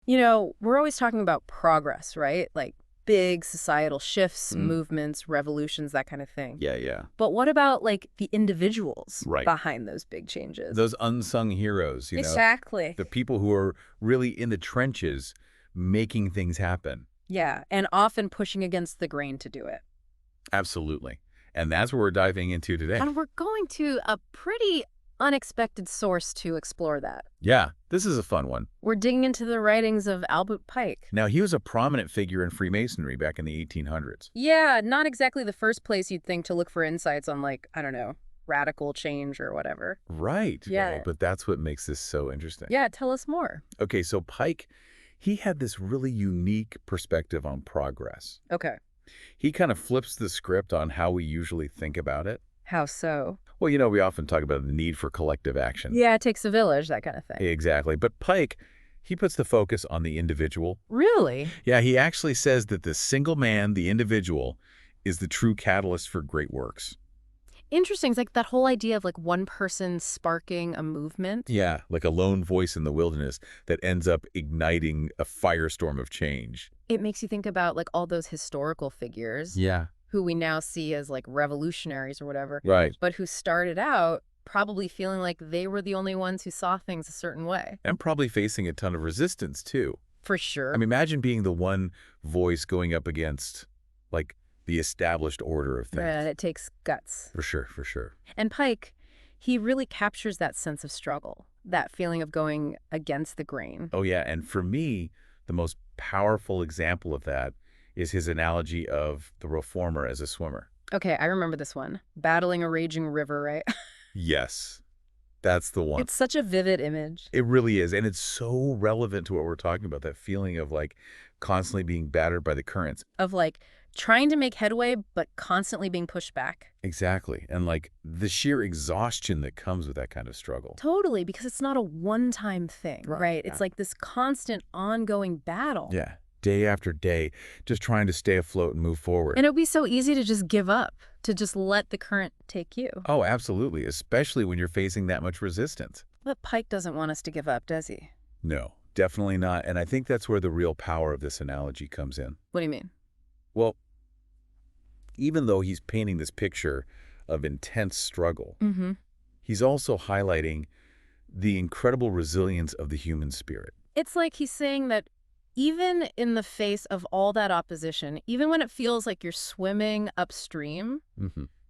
We're always talking about progress, right? Like big societal shifts, Mm. movements, revolutions, that kind of thing. Yeah, yeah. But what about like the individuals Right. behind those big changes? Those unsung heroes, Exactly. the people who are really in the trenches making things happen. Yeah, and often pushing against the grain to do it. Absolutely. And that's what we're diving into today. And we're going to a pretty unexpected source to explore that. Yeah, this is a fun one. We're digging into the writings of Albert Pike. Now, he was a prominent figure in Freemasonry back in the 1800s. Yeah, not exactly the first place you'd think to look for insights on, like, I don't know, radical change or whatever. Right. Yeah. Well, but that's what makes this so interesting. Yeah, tell us more. Okay, so Pike, he had this really unique perspective on progress. Okay. He kind of flips the script on how we usually think about it. How so? Well, we often talk about the need for collective action. Yeah, it takes a village, that kind of thing. Exactly. But Pike, he puts the focus on the individual. Really? Yeah, he actually says that the single man, the individual, is the true catalyst for great works. Interesting. It's like that whole idea of like one person sparking a movement. Yeah, like a lone voice in the wilderness that ends up igniting a firestorm of change. It makes you think about like all those historical figures Yeah. who we now see as like revolutionaries or whatever, Right. but who started out probably feeling like they were the only ones who saw things a certain way. And probably facing a ton of resistance, too. For sure. I mean, imagine being the one voice going up against, like, the established order of things. Right, it takes guts. For sure, for sure. And Pike, he really captures that sense of struggle, that feeling of going against the grain. Oh, yeah, and for me, the most powerful example of that is his analogy of the reformer as a swimmer. Okay, I remember this one. Battling a raging river, right? Yes, that's the one. It's such a vivid image. It really is, and it's so relevant to what we're talking about, that feeling of, like, constantly being battered by the currents. Of like trying to make headway, but constantly being pushed back. Exactly, and, like, the sheer exhaustion that comes with that kind of struggle. Totally, because it's not a one-time thing, right? It's like this constant, ongoing battle. Yeah, day after day, just trying to stay afloat and move forward. And it would be so easy to just give up, to just let the current take you. Oh, absolutely, especially when you're facing that much resistance. But Pike doesn't want us to give up, does he? No, definitely not, and I think that's where the real power of this analogy comes in. What do you mean? Well, even though he's painting this picture of intense struggle, he's also highlighting the incredible resilience of the human spirit. It's like he's saying that even in the face of all that opposition, even when it feels like you're swimming upstream,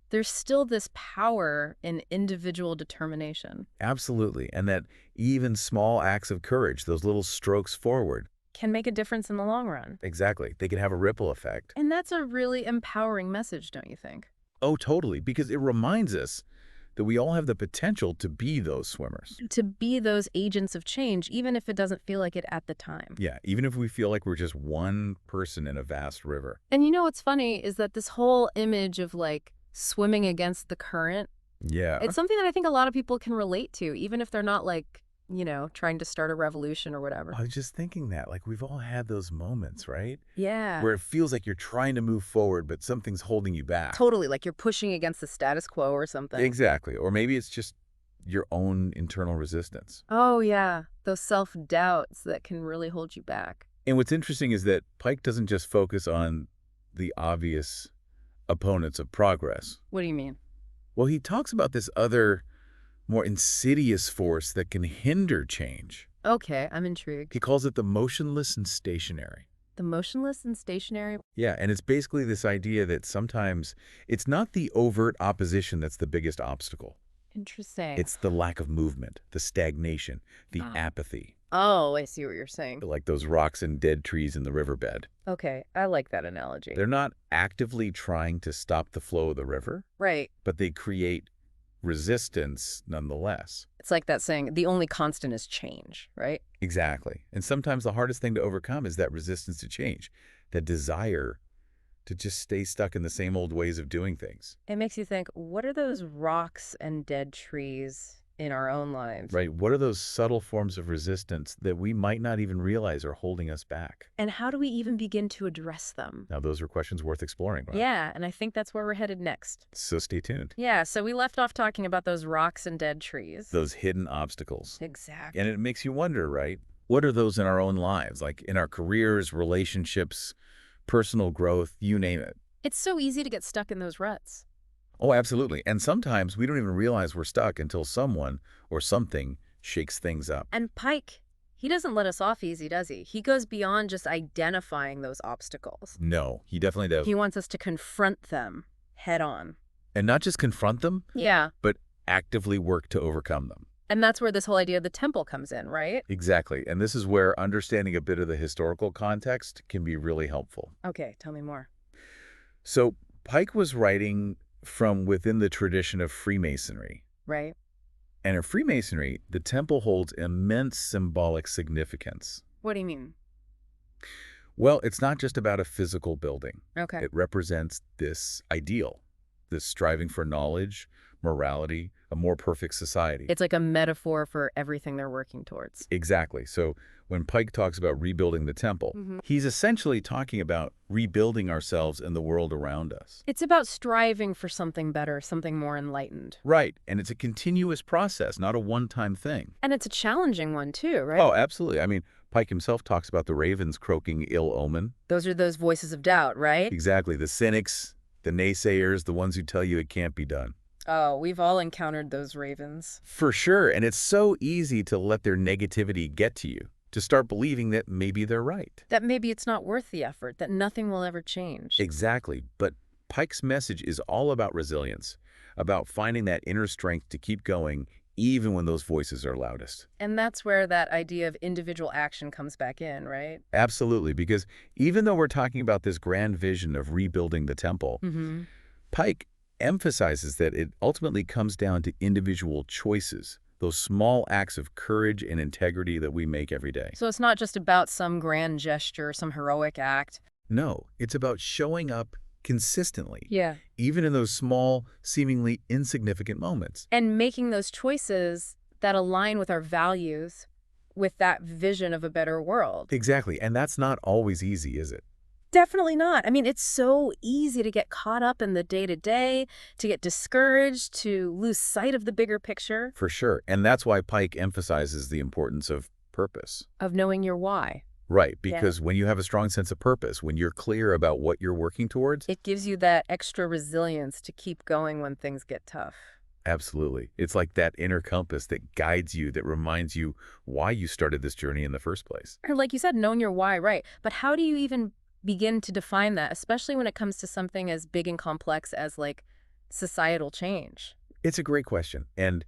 there's still this power in individual determination. Absolutely, and that even small acts of courage, those little strokes forward, Can make a difference in the long run. exactly, they can have a ripple effect. And that's a really empowering message, don't you think? Oh, totally, because it reminds us that we all have the potential to be those swimmers. To be those agents of change, even if it doesn't feel like it at the time. Yeah, even if we feel like we're just one person in a vast river. And you know what's funny is that this whole image of like swimming against the current, Yeah. it's something that I think a lot of people can relate to, even if they're not like, trying to start a revolution or whatever. I was just thinking that, like, we've all had those moments, right? Yeah. Where it feels like you're trying to move forward, but something's holding you back. Totally, like you're pushing against the status quo or something. Exactly. Or maybe it's just your own internal resistance. Oh, yeah. Those self-doubts that can really hold you back. And what's interesting is that Pike doesn't just focus on the obvious opponents of progress. What do you mean? Well, he talks about this other, more insidious force that can hinder change. Okay, I'm intrigued. He calls it the motionless and stationary. The motionless and stationary? Yeah, and it's basically this idea that sometimes it's not the overt opposition that's the biggest obstacle. Interesting. It's the lack of movement, the stagnation, the apathy, Oh, I see what you're saying. like those rocks and dead trees in the riverbed. Okay, I like that analogy. They're not actively trying to stop the flow of the river, Right. but they create resistance nonetheless. It's like that saying, the only constant is change, right? Exactly. And sometimes the hardest thing to overcome is that resistance to change, that desire to just stay stuck in the same old ways of doing things. It makes you think, what are those rocks and dead trees in our own lives? Right? What are those subtle forms of resistance that we might not even realize are holding us back? And how do we even begin to address them? Now, those are questions worth exploring, right? Yeah, and I think that's where we're headed next. So stay tuned. Yeah, so we left off talking about those rocks and dead trees. Those hidden obstacles. Exactly. And it makes you wonder, right? What are those in our own lives, like in our careers, relationships, personal growth, you name it? It's so easy to get stuck in those ruts. Oh, absolutely. And sometimes we don't even realize we're stuck until someone or something shakes things up. And Pike, he doesn't let us off easy, does he? He goes beyond just identifying those obstacles. No, he definitely does. He wants us to confront them head on. And not just confront them, Yeah. but actively work to overcome them. And that's where this whole idea of the temple comes in, right? Exactly. And this is where understanding a bit of the historical context can be really helpful. Okay, tell me more. So Pike was writing from within the tradition of Freemasonry. Right? And in Freemasonry, the temple holds immense symbolic significance. What do you mean? Well, it's not just about a physical building. Okay. It represents this ideal, this striving for knowledge, morality, a more perfect society. It's like a metaphor for everything they're working towards. Exactly. So when Pike talks about rebuilding the temple, he's essentially talking about rebuilding ourselves and the world around us. It's about striving for something better, something more enlightened. Right. And it's a continuous process, not a one-time thing. And it's a challenging one too, right? Oh, absolutely. I mean, Pike himself talks about the ravens croaking ill omen. Those are those voices of doubt, right? Exactly. The cynics, the naysayers, the ones who tell you it can't be done. Oh, we've all encountered those ravens. For sure. And it's so easy to let their negativity get to you, to start believing that maybe they're right. That maybe it's not worth the effort, that nothing will ever change. Exactly. But Pike's message is all about resilience, about finding that inner strength to keep going even when those voices are loudest. And that's where that idea of individual action comes back in, right? Absolutely. Because even though we're talking about this grand vision of rebuilding the temple, Pike emphasizes that it ultimately comes down to individual choices, those small acts of courage and integrity that we make every day. So it's not just about some grand gesture, some heroic act. No, it's about showing up consistently, Yeah. even in those small, seemingly insignificant moments. And making those choices that align with our values, with that vision of a better world. Exactly. And that's not always easy, is it? Definitely not. I mean, it's so easy to get caught up in the day-to-day, to get discouraged, to lose sight of the bigger picture. For sure. And that's why Pike emphasizes the importance of purpose. Of knowing your why. Right, because when you have a strong sense of purpose, when you're clear about what you're working towards, it gives you that extra resilience to keep going when things get tough. Absolutely. It's like that inner compass that guides you, that reminds you why you started this journey in the first place. Or like you said, knowing your why, right. But how do you even begin to define that, especially when it comes to something as big and complex as like societal change? It's a great question. And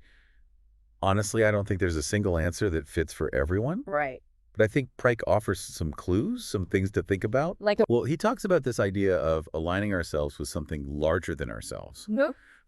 honestly, I don't think there's a single answer that fits for everyone. Right. But I think Pike offers some clues, some things to think about. Well, he talks about this idea of aligning ourselves with something larger than ourselves.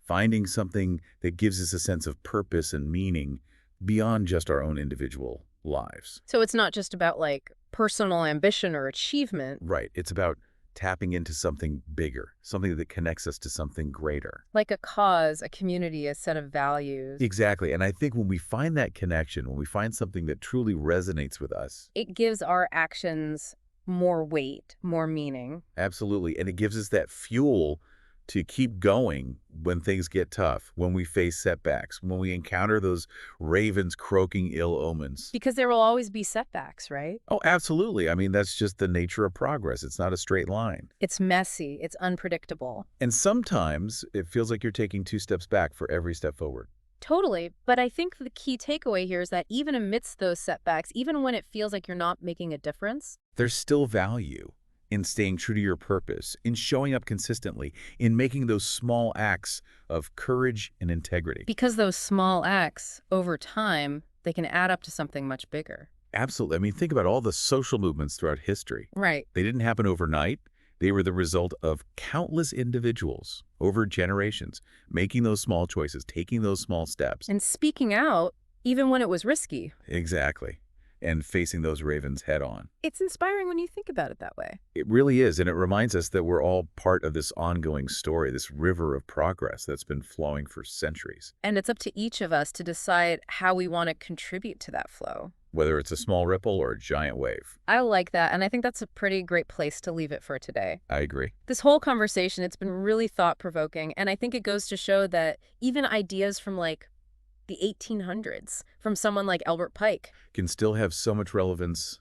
Finding something that gives us a sense of purpose and meaning beyond just our own individual lives. So it's not just about like personal ambition or achievement. Right. It's about tapping into something bigger, something that connects us to something greater. Like a cause, a community, a set of values. Exactly. And I think when we find that connection, when we find something that truly resonates with us, it gives our actions more weight, more meaning. Absolutely. And it gives us that fuel to keep going when things get tough, when we face setbacks, when we encounter those ravens croaking ill omens. Because there will always be setbacks, right? Oh, absolutely. I mean, that's just the nature of progress. It's not a straight line. It's messy. It's unpredictable. And sometimes it feels like you're taking 2 steps back for every step forward. Totally. But I think the key takeaway here is that even amidst those setbacks, even when it feels like you're not making a difference, there's still value in staying true to your purpose, in showing up consistently, in making those small acts of courage and integrity. Because those small acts, over time, they can add up to something much bigger. Absolutely. I mean, think about all the social movements throughout history. Right. They didn't happen overnight. They were the result of countless individuals over generations, making those small choices, taking those small steps. And speaking out, even when it was risky. Exactly. And facing those ravens head on. It's inspiring when you think about it that way. It really is. And it reminds us that we're all part of this ongoing story, this river of progress that's been flowing for centuries. And it's up to each of us to decide how we want to contribute to that flow. Whether it's a small ripple or a giant wave. I like that. And I think that's a pretty great place to leave it for today. I agree. This whole conversation, it's been really thought-provoking. And I think it goes to show that even ideas from like the 1800s from someone like Albert Pike. Can still have so much relevance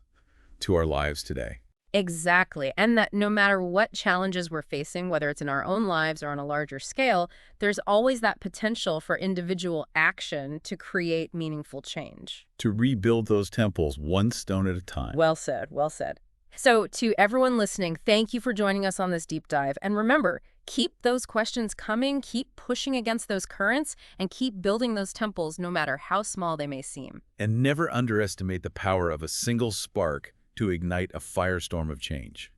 to our lives today. Exactly. And that no matter what challenges we're facing, whether it's in our own lives or on a larger scale, there's always that potential for individual action to create meaningful change. To rebuild those temples one stone at a time. Well said, well said. So to everyone listening, thank you for joining us on this deep dive. And remember, keep those questions coming, keep pushing against those currents, and keep building those temples no matter how small they may seem. And never underestimate the power of a single spark to ignite a firestorm of change.